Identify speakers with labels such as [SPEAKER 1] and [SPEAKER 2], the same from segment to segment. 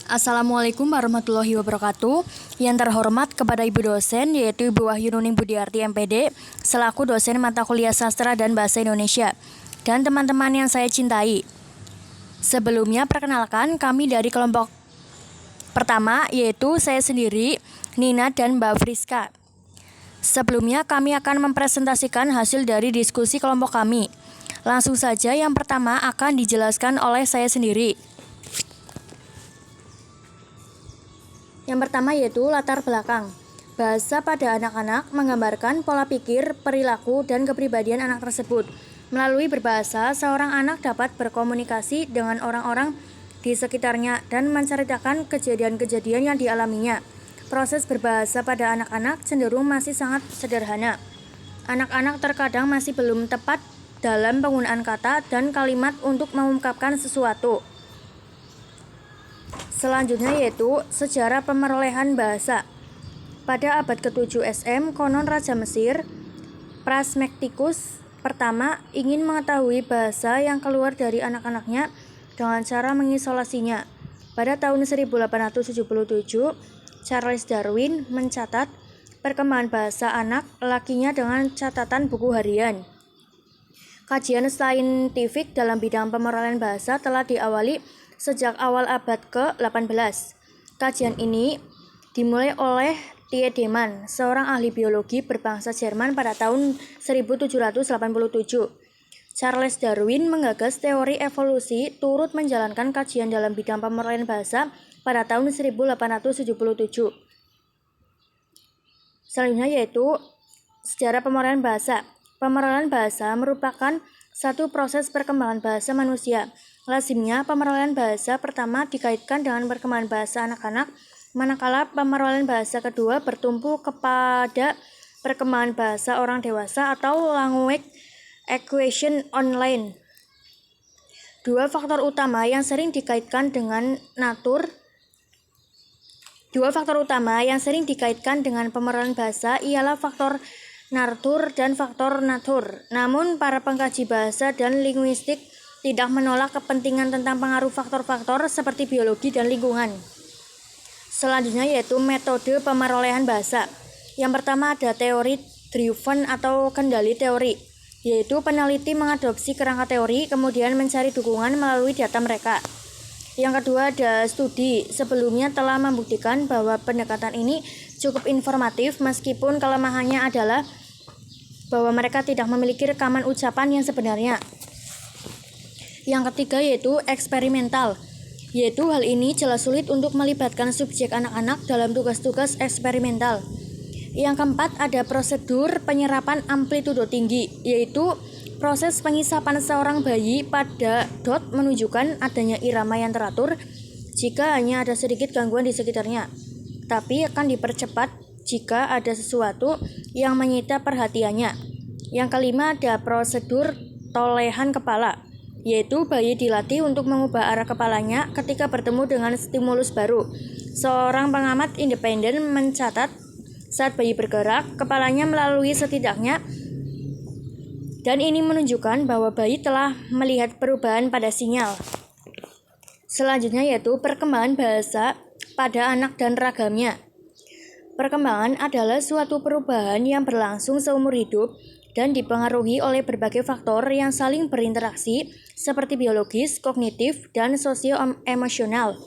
[SPEAKER 1] Assalamualaikum warahmatullahi wabarakatuh. Yang terhormat kepada Ibu dosen, yaitu Ibu Wahyu Nuning Budiarti MPD, selaku dosen mata kuliah Sastra dan Bahasa Indonesia, dan teman-teman yang saya cintai. Sebelumnya, perkenalkan kami dari kelompok pertama, yaitu saya sendiri, Nina dan Mbak Friska. Sebelumnya, kami akan mempresentasikan hasil dari diskusi kelompok kami. Langsung saja, yang pertama akan dijelaskan oleh saya sendiri. Yang pertama yaitu latar belakang. Bahasa pada anak-anak menggambarkan pola pikir, perilaku, dan kepribadian anak tersebut. Melalui berbahasa, seorang anak dapat berkomunikasi dengan orang-orang di sekitarnya dan menceritakan kejadian-kejadian yang dialaminya. Proses berbahasa pada anak-anak cenderung masih sangat sederhana. Anak-anak terkadang masih belum tepat dalam penggunaan kata dan kalimat untuk mengungkapkan sesuatu. Selanjutnya yaitu sejarah pemerolehan bahasa. Pada abad ke-7 SM, konon Raja Mesir, Phrasmecticus pertama ingin mengetahui bahasa yang keluar dari anak-anaknya dengan cara mengisolasinya. Pada tahun 1877, Charles Darwin mencatat perkembangan bahasa anak lakinya dengan catatan buku harian. Kajian saintifik dalam bidang pemerolehan bahasa telah diawali sejak awal abad ke-18. Kajian ini dimulai oleh Tiedemann, seorang ahli biologi berbangsa Jerman pada tahun 1787. Charles Darwin menggagas teori evolusi turut menjalankan kajian dalam bidang pemerolehan bahasa pada tahun 1877. Selanjutnya yaitu sejarah pemerolehan bahasa. Pemerolehan bahasa merupakan satu proses perkembangan bahasa manusia. Lazimnya, pemerolehan bahasa pertama dikaitkan dengan perkembangan bahasa anak-anak, manakala pemerolehan bahasa kedua bertumpu kepada perkembangan bahasa orang dewasa atau language acquisition online. Dua faktor utama yang sering dikaitkan dengan pemerolehan bahasa ialah faktor natur dan faktor natur. Namun, para pengkaji bahasa dan linguistik tidak menolak kepentingan tentang pengaruh faktor-faktor seperti biologi dan lingkungan. Selanjutnya yaitu metode pemerolehan bahasa. Yang pertama ada teori driven atau kendali teori, yaitu peneliti mengadopsi kerangka teori kemudian mencari dukungan melalui data mereka. Yang kedua ada studi. Sebelumnya telah membuktikan bahwa pendekatan ini cukup informatif meskipun kelemahannya adalah bahwa mereka tidak memiliki rekaman ucapan yang sebenarnya. Yang ketiga yaitu eksperimental, yaitu hal ini jelas sulit untuk melibatkan subjek anak-anak dalam tugas-tugas eksperimental. Yang keempat ada prosedur penyerapan amplitudo tinggi, yaitu proses pengisapan seorang bayi pada dot menunjukkan adanya irama yang teratur jika hanya ada sedikit gangguan di sekitarnya, tapi akan dipercepat jika ada sesuatu yang menyita perhatiannya. Yang kelima ada prosedur tolehan kepala, yaitu bayi dilatih untuk mengubah arah kepalanya ketika bertemu dengan stimulus baru. Seorang pengamat independen mencatat saat bayi bergerak, kepalanya melalui setidaknya, dan ini menunjukkan bahwa bayi telah melihat perubahan pada sinyal. Selanjutnya yaitu perkembangan bahasa pada anak dan ragamnya. Perkembangan adalah suatu perubahan yang berlangsung seumur hidup dan dipengaruhi oleh berbagai faktor yang saling berinteraksi seperti biologis, kognitif, dan sosio-emosional.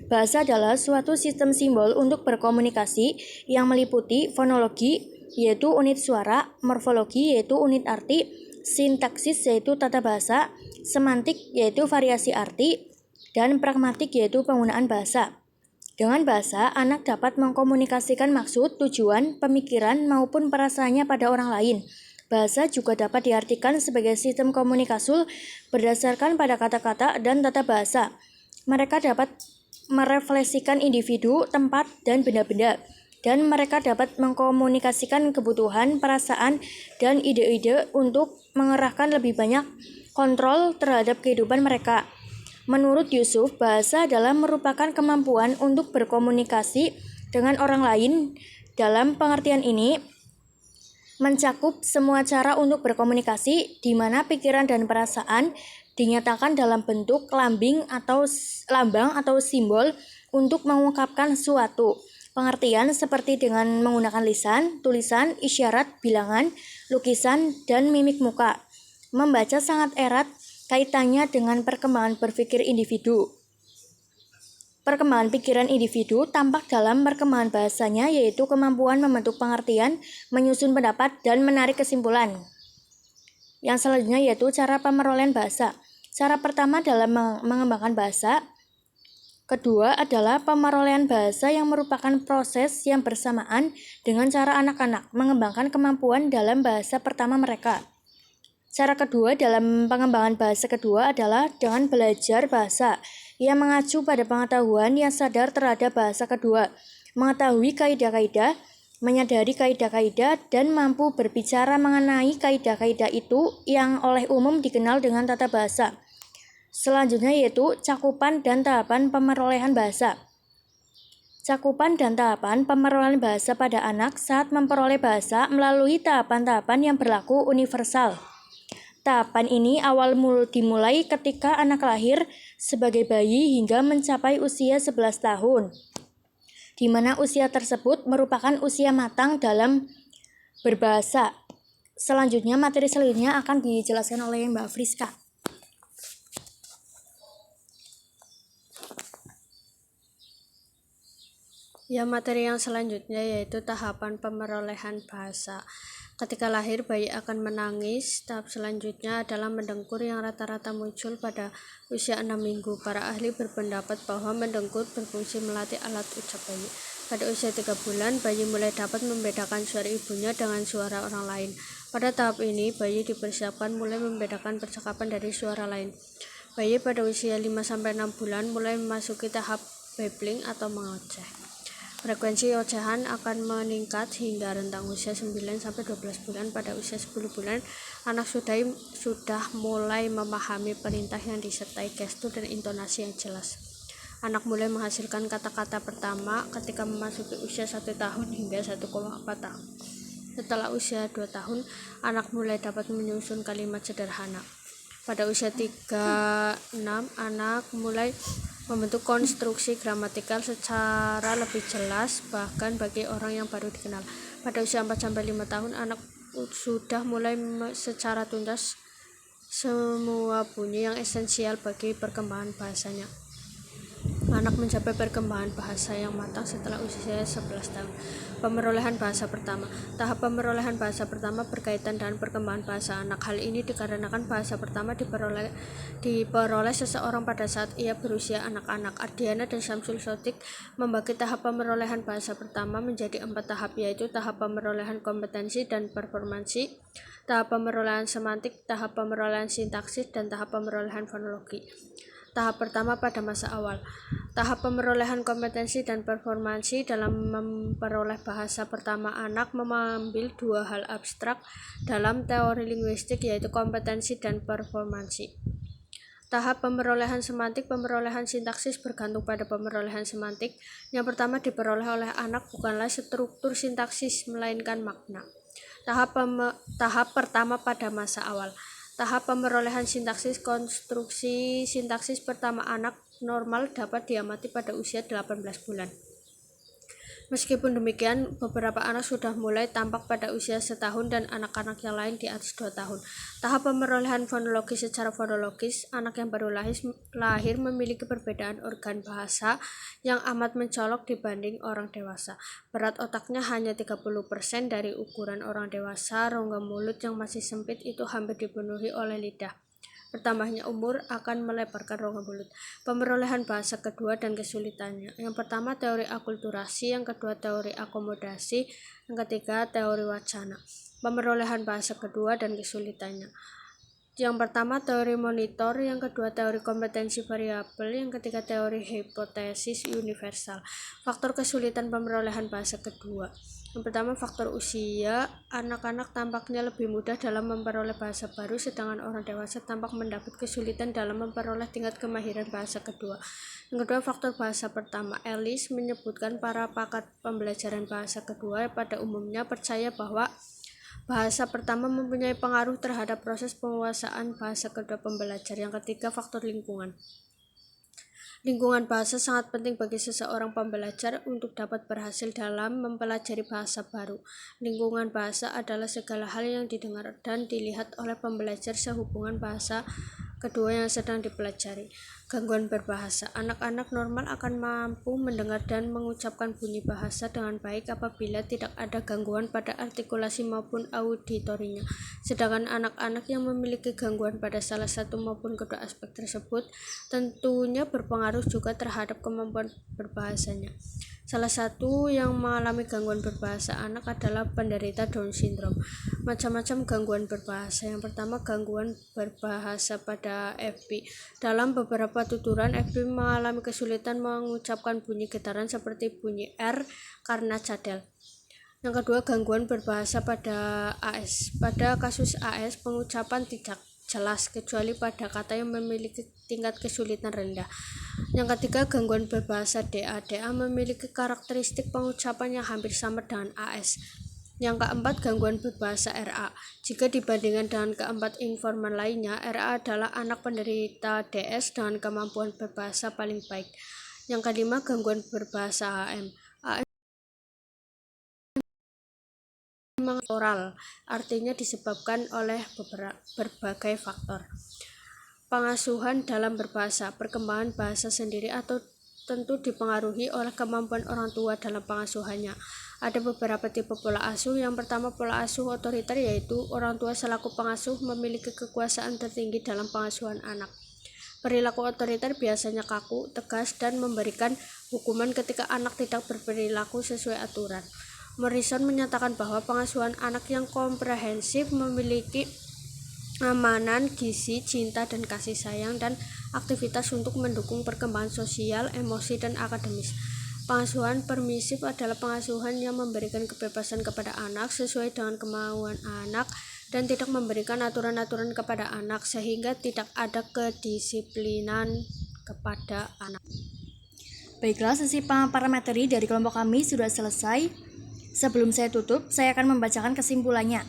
[SPEAKER 1] Bahasa adalah suatu sistem simbol untuk berkomunikasi yang meliputi fonologi, yaitu unit suara, morfologi, yaitu unit arti, sintaksis, yaitu tata bahasa, semantik, yaitu variasi arti, dan pragmatik, yaitu penggunaan bahasa. Dengan bahasa, anak dapat mengkomunikasikan maksud, tujuan, pemikiran, maupun perasaannya pada orang lain. Bahasa juga dapat diartikan sebagai sistem komunikasi berdasarkan pada kata-kata dan tata bahasa. Mereka dapat merefleksikan individu, tempat, dan benda-benda, dan mereka dapat mengkomunikasikan kebutuhan, perasaan, dan ide-ide untuk mengerahkan lebih banyak kontrol terhadap kehidupan mereka. Menurut Yusuf, bahasa adalah merupakan kemampuan untuk berkomunikasi dengan orang lain. Dalam pengertian ini, mencakup semua cara untuk berkomunikasi di mana pikiran dan perasaan dinyatakan dalam bentuk lambang atau simbol untuk mengungkapkan sesuatu. Pengertian seperti dengan menggunakan lisan, tulisan, isyarat, bilangan, lukisan, dan mimik muka. Membaca sangat erat kaitannya dengan perkembangan berpikir individu. Perkembangan pikiran individu tampak dalam perkembangan bahasanya, yaitu kemampuan membentuk pengertian, menyusun pendapat, dan menarik kesimpulan. Yang selanjutnya yaitu cara pemerolehan bahasa. Cara pertama dalam mengembangkan bahasa. Kedua adalah pemerolehan bahasa yang merupakan proses yang bersamaan dengan cara anak-anak mengembangkan kemampuan dalam bahasa pertama mereka. Cara kedua dalam pengembangan bahasa kedua adalah dengan belajar bahasa yang mengacu pada pengetahuan yang sadar terhadap bahasa kedua, mengetahui kaidah-kaidah, menyadari kaidah-kaidah, dan mampu berbicara mengenai kaidah-kaidah itu yang oleh umum dikenal dengan tata bahasa. Selanjutnya yaitu cakupan dan tahapan pemerolehan bahasa. Cakupan dan tahapan pemerolehan bahasa pada anak saat memperoleh bahasa melalui tahapan-tahapan yang berlaku universal. Tahapan ini dimulai ketika anak lahir sebagai bayi hingga mencapai usia 11 tahun, di mana usia tersebut merupakan usia matang dalam berbahasa. Selanjutnya, materi selanjutnya akan dijelaskan oleh Mbak Friska.
[SPEAKER 2] Ya, materi yang selanjutnya yaitu tahapan pemerolehan bahasa. Ketika lahir, bayi akan menangis. Tahap selanjutnya adalah mendengkur yang rata-rata muncul pada usia 6 minggu. Para ahli berpendapat bahwa mendengkur berfungsi melatih alat ucap bayi. Pada usia 3 bulan, bayi mulai dapat membedakan suara ibunya dengan suara orang lain. Pada tahap ini, bayi dipersiapkan mulai membedakan percakapan dari suara lain. Bayi pada usia 5-6 bulan mulai memasuki tahap babbling atau mengoceh. Frekuensi ocehan akan meningkat hingga rentang usia 9-12 bulan. Pada usia 10 bulan, anak sudah mulai memahami perintah yang disertai gestur dan intonasi yang jelas. Anak mulai menghasilkan kata-kata pertama ketika memasuki usia 1 tahun hingga 1,4 tahun. Setelah usia 2 tahun, anak mulai dapat menyusun kalimat sederhana. Pada usia 3-6, anak mulai membentuk konstruksi gramatikal secara lebih jelas, bahkan bagi orang yang baru dikenal. Pada usia 4-5 tahun, anak sudah mulai secara tuntas semua bunyi yang esensial bagi perkembangan bahasanya. Anak mencapai perkembangan bahasa yang matang setelah usia 11 tahun. Pemerolehan bahasa pertama. Tahap pemerolehan bahasa pertama berkaitan dengan perkembangan bahasa anak. Hal ini dikarenakan bahasa pertama diperoleh seseorang pada saat ia berusia anak-anak. Ardiana dan Syamsul Sotik membagi tahap pemerolehan bahasa pertama menjadi 4 tahap, yaitu tahap pemerolehan kompetensi dan performansi, tahap pemerolehan semantik, tahap pemerolehan sintaksis, dan tahap pemerolehan fonologi. Tahap pertama pada masa awal. Tahap pemerolehan kompetensi dan performansi dalam memperoleh bahasa pertama anak mengambil 2 hal abstrak dalam teori linguistik, yaitu kompetensi dan performansi. Tahap pemerolehan semantik. Pemerolehan sintaksis bergantung pada pemerolehan semantik. Yang pertama diperoleh oleh anak bukanlah struktur sintaksis melainkan makna. Tahap pertama pada masa awal. Tahap pemerolehan sintaksis. Konstruksi sintaksis pertama anak normal dapat diamati pada usia 18 bulan. Meskipun demikian, beberapa anak sudah mulai tampak pada usia 1 tahun dan anak-anak yang lain di atas 2 tahun. Tahap pemerolehan fonologi. Secara fonologis, anak yang baru lahir memiliki perbedaan organ bahasa yang amat mencolok dibanding orang dewasa. Berat otaknya hanya 30% dari ukuran orang dewasa. Rongga mulut yang masih sempit itu hampir dipenuhi oleh lidah. Bertambahnya umur akan melebarkan rongga mulut. Pemerolehan bahasa kedua dan kesulitannya. Yang pertama teori akulturasi, yang kedua teori akomodasi, yang ketiga teori wacana. Pemerolehan bahasa kedua dan kesulitannya. Yang pertama teori monitor, yang kedua teori kompetensi variabel, yang ketiga teori hipotesis universal. Faktor kesulitan pemerolehan bahasa kedua. Yang pertama faktor usia. Anak-anak tampaknya lebih mudah dalam memperoleh bahasa baru, sedangkan orang dewasa tampak mendapat kesulitan dalam memperoleh tingkat kemahiran bahasa kedua. Yang kedua faktor bahasa pertama. Ellis menyebutkan para pakar pembelajaran bahasa kedua pada umumnya percaya bahwa bahasa pertama mempunyai pengaruh terhadap proses penguasaan bahasa kedua pembelajar. Yang ketiga faktor lingkungan. Lingkungan bahasa sangat penting bagi seseorang pembelajar untuk dapat berhasil dalam mempelajari bahasa baru. Lingkungan bahasa adalah segala hal yang didengar dan dilihat oleh pembelajar sehubungan bahasa kedua yang sedang dipelajari. Gangguan berbahasa. Anak-anak normal akan mampu mendengar dan mengucapkan bunyi bahasa dengan baik apabila tidak ada gangguan pada artikulasi maupun auditorinya. Sedangkan anak-anak yang memiliki gangguan pada salah satu maupun kedua aspek tersebut tentunya berpengaruh juga terhadap kemampuan berbahasanya. Salah satu yang mengalami gangguan berbahasa anak adalah penderita Down syndrome. Macam-macam gangguan berbahasa. Yang pertama, gangguan berbahasa pada FB. Dalam beberapa tuturan, FB mengalami kesulitan mengucapkan bunyi getaran seperti bunyi R karena cadel. Yang kedua, gangguan berbahasa pada AS. Pada kasus AS, pengucapan tidak jelas kecuali pada kata yang memiliki tingkat kesulitan rendah. Yang ketiga, gangguan berbahasa DA. DA memiliki karakteristik pengucapan yang hampir sama dengan AS. Yang keempat, gangguan berbahasa RA. Jika dibandingkan dengan keempat informan lainnya, RA adalah anak penderita DS dengan kemampuan berbahasa paling baik. Yang kelima, gangguan berbahasa AM. Oral, artinya disebabkan oleh berbagai faktor. Pengasuhan dalam berbahasa. Perkembangan bahasa sendiri atau tentu dipengaruhi oleh kemampuan orang tua dalam pengasuhannya. Ada beberapa tipe pola asuh. Yang pertama, pola asuh otoriter, yaitu orang tua selaku pengasuh memiliki kekuasaan tertinggi dalam pengasuhan anak. Perilaku otoriter biasanya kaku, tegas, dan memberikan hukuman ketika anak tidak berperilaku sesuai aturan. Morrison menyatakan bahwa pengasuhan anak yang komprehensif memiliki amanan, gizi, cinta, dan kasih sayang, dan aktivitas untuk mendukung perkembangan sosial, emosi, dan akademis. Pengasuhan permisif adalah pengasuhan yang memberikan kebebasan kepada anak sesuai dengan kemauan anak dan tidak memberikan aturan-aturan kepada anak sehingga tidak ada kedisiplinan kepada anak.
[SPEAKER 1] Baiklah, sesi pemaparan materi dari kelompok kami sudah selesai. Sebelum saya tutup, saya akan membacakan kesimpulannya.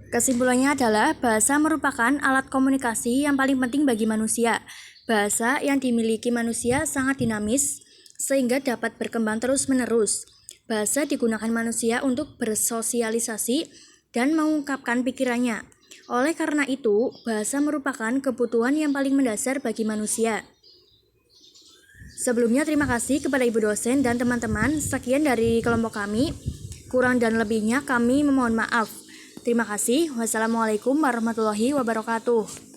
[SPEAKER 1] Kesimpulannya adalah bahasa merupakan alat komunikasi yang paling penting bagi manusia. Bahasa yang dimiliki manusia sangat dinamis sehingga dapat berkembang terus-menerus. Bahasa digunakan manusia untuk bersosialisasi dan mengungkapkan pikirannya. Oleh karena itu, bahasa merupakan kebutuhan yang paling mendasar bagi manusia. Sebelumnya, terima kasih kepada Ibu dosen dan teman-teman. Sekian dari kelompok kami. Kurang dan lebihnya kami memohon maaf. Terima kasih. Wassalamualaikum warahmatullahi wabarakatuh.